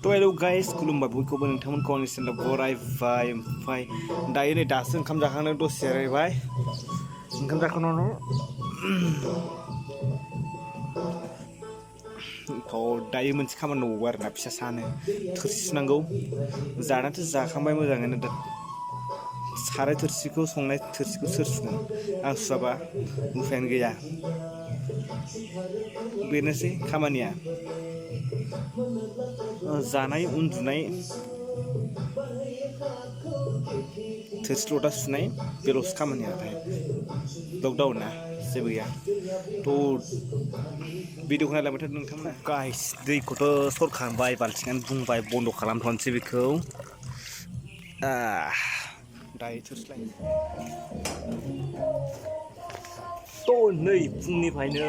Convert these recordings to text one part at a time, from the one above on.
Hello guys, खुलुमबाय बयखौबो नोंथांमोनखौ आंनि चेनेलाव बरायबाय ओमफ्राय दायो नै दासो ओंखाम जाखांनानै दसे जिरायबाय ओंखाम जाखांनानै दायो मोनसे खामानि दंबावो आरोना फिसा सानो थोरसि सुनांगौ जानायाथ' जाखांबाय मोजाङैनो दा साराय थोरसिखौ संनाय थोरसिखौ सोर सुगोन आं सुवाबा उफायानो गैया बेनोसै खामानिया जानाय उन्दुनाय थोरसि लथा सुनाय बेल'सो खामानिया ओमफ्राय लकडाउन ना जेबो गैया थ' भिडिअखौ नायलांबाय थादो नोंथांमोना गाइस दैखौथ' सरखांबाय बाल्थिङानो बुंबाय बन्द' खालामथ'नोसै बेखौ दायो थोरसि लायनोसै थ' नै फुंनिफ्रायनो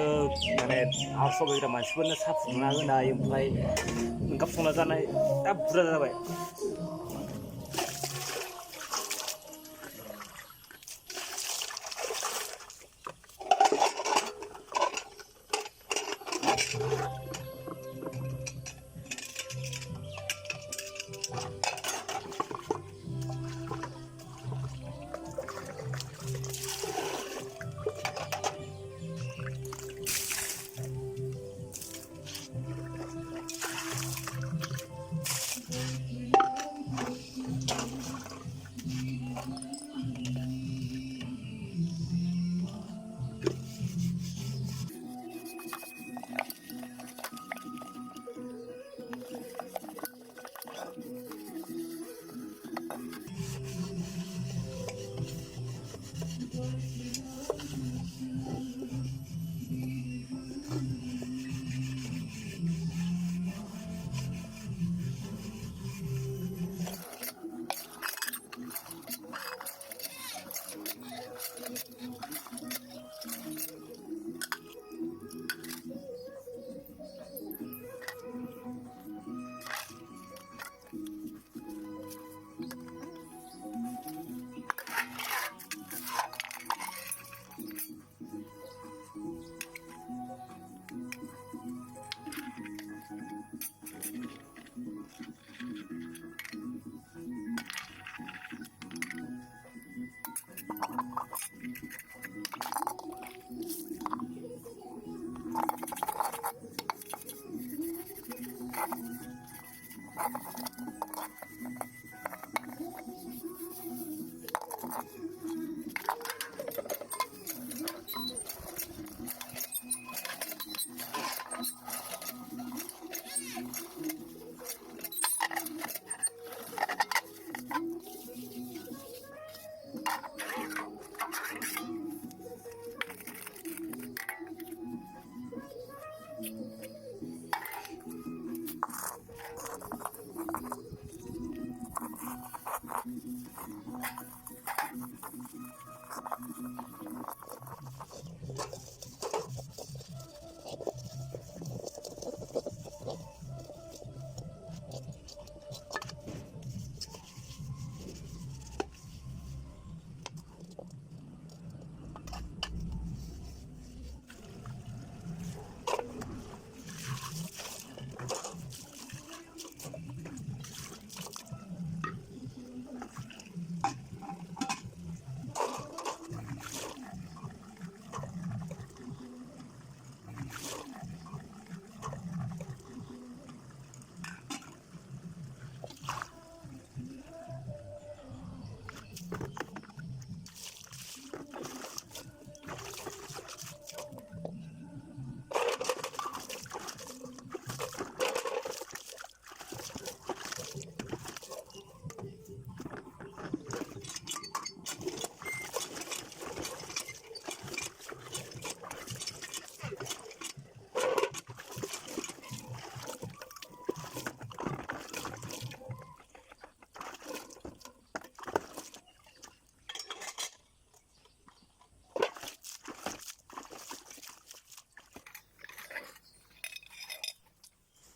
माने आरस बायग्रा मानसिफोरनो साहा फुदुंना होनाय ओमफ्राय ओंखाम संना जानाय दा बुरजा जाबाय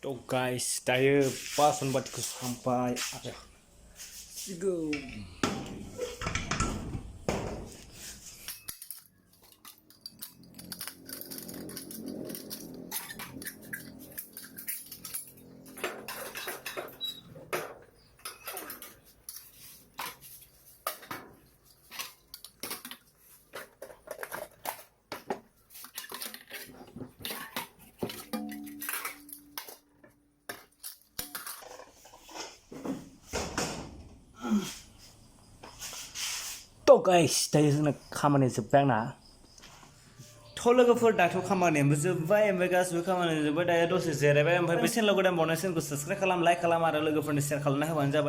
थ' गाइस दायो बासन बाथिखौ सुखांबाय आरो सिगौ गाइस दायो जोंना खामानिया जोब्बाय आंना थ' लोगोफोर दाथ' खामानियाबो जोब्बाय ओमफ्राय गासिबो खामानिया जोब्बाय दायो दसे जिरायबाय ओमफ्राय बे चेनेलाव गोदान बावनाय चेनेलखौ साबस्क्राइब खालाम लाइक खालाम आरो लोगोफोरनो शेयार खालामना होबानो जाबाय